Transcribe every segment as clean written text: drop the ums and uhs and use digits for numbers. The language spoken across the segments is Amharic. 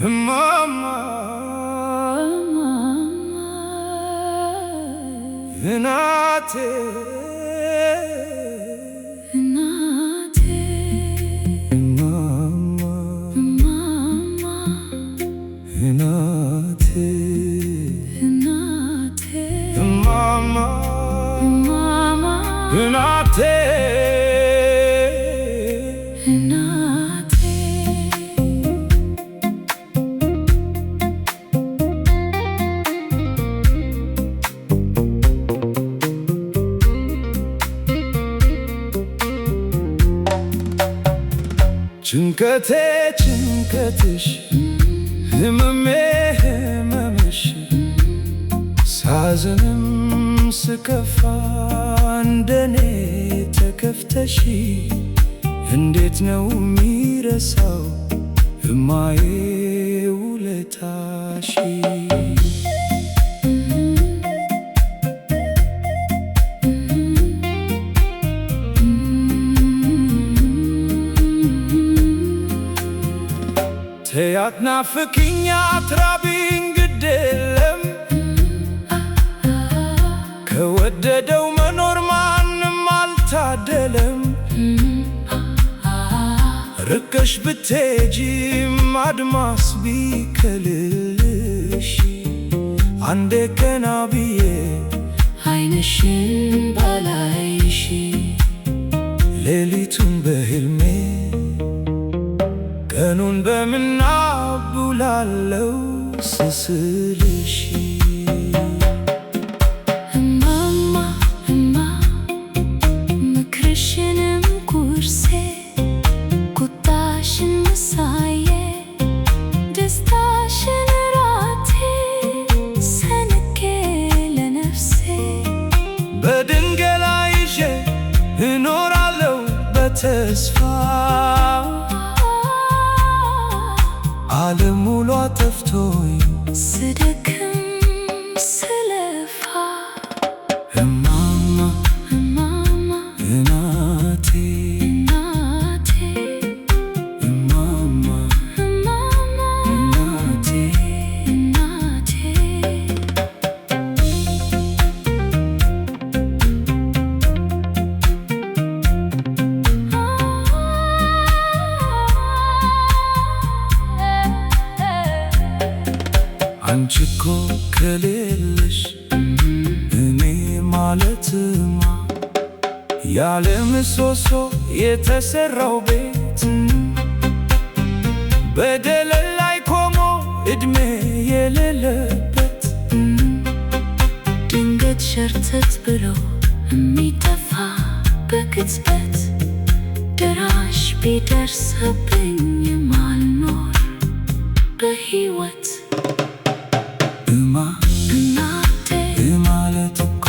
Mama, Nate, Mama, Nate, Mama, Nate. ጭንቀቴ ጭንቀትሽ ህመሜ ህመምሽ ሳዝንም ስከፋ እንደኔ ተከፍተሽ እንዴት ነው የሚረሳው እማዬ ውለታሽ? ተያትናፍቅኝ አትራቢኝ ግድ የለም ከወደደው መኖር ማንም አልታደለም። ርቀሽ ብትሄጂም አድማስ ቢከልልሽ አንዴ ቀና ብዬ ዓይንሽን ባላይሽ ሌሊቱን በሕልሜ ቀኑን በምናብ ውላለሁ ስስልሽ። እማማ ምክርሽንም ቁርሴ ቁጣሽን ምሳዬ ደስታሽን ራቴ ሰንቄ ለነፍሴ በድንገላ ይዤ እኖራለሁ በተስፋ ዓለም ሙሉ አጠፍቶኝ ስደክም ስለፋ እማማ እናቴ እማማ እናቴ አንቺ እኮ ከሌለሽ እኔ ማለትማ ያለ ምሰሶ የተሰራው ቤት በደለል ላይ ቆሞ እድሜ የሌለበት ድንገት ሸርተት ብሎ የሚጠፋ በቅጽበት ደራሽ ቢደርስብኝ የማልኖር በሕይወት እናቴ ማለት እኮ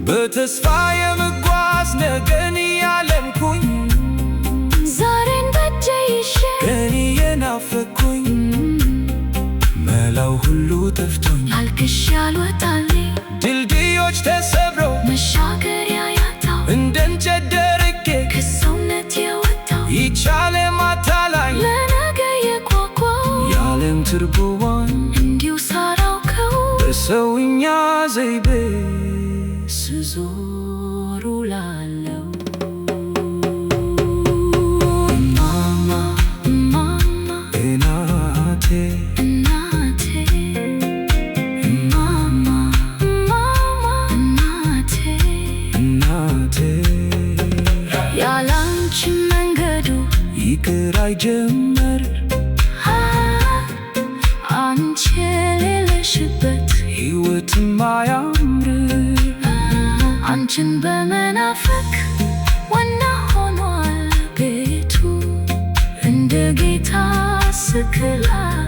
በተስፋ የመጓዝ ነገን እያለምኩኝ ዛሬን በእጄ ይዤ ቀን እየናፈኩኝ መላው ሁሉ ጠፍቶኝ አልቅሼ አልወጣልኝ ድልድዮች ተሰብረው መሻገሪያ ያጣው እንደ እንጨት ደርቄ ከሰውነት የወጣው ይቻለ ማታላኝ ለነገ የጓጓው የዓለም ትርጉሟን እንዲሁ ሳላውቀው በሰውኛ ዘይቤ ስዞር ውላለሁ። እማማ እናቴ ያላንቺ መንገዱ ይቅር አይጀመር አንቺ የሌለሽበት ሕይወትም አያምር። አንቺን በመናፈቅ ዋና ሆኗል ቤቱ እንደ ጌታ ስቅላት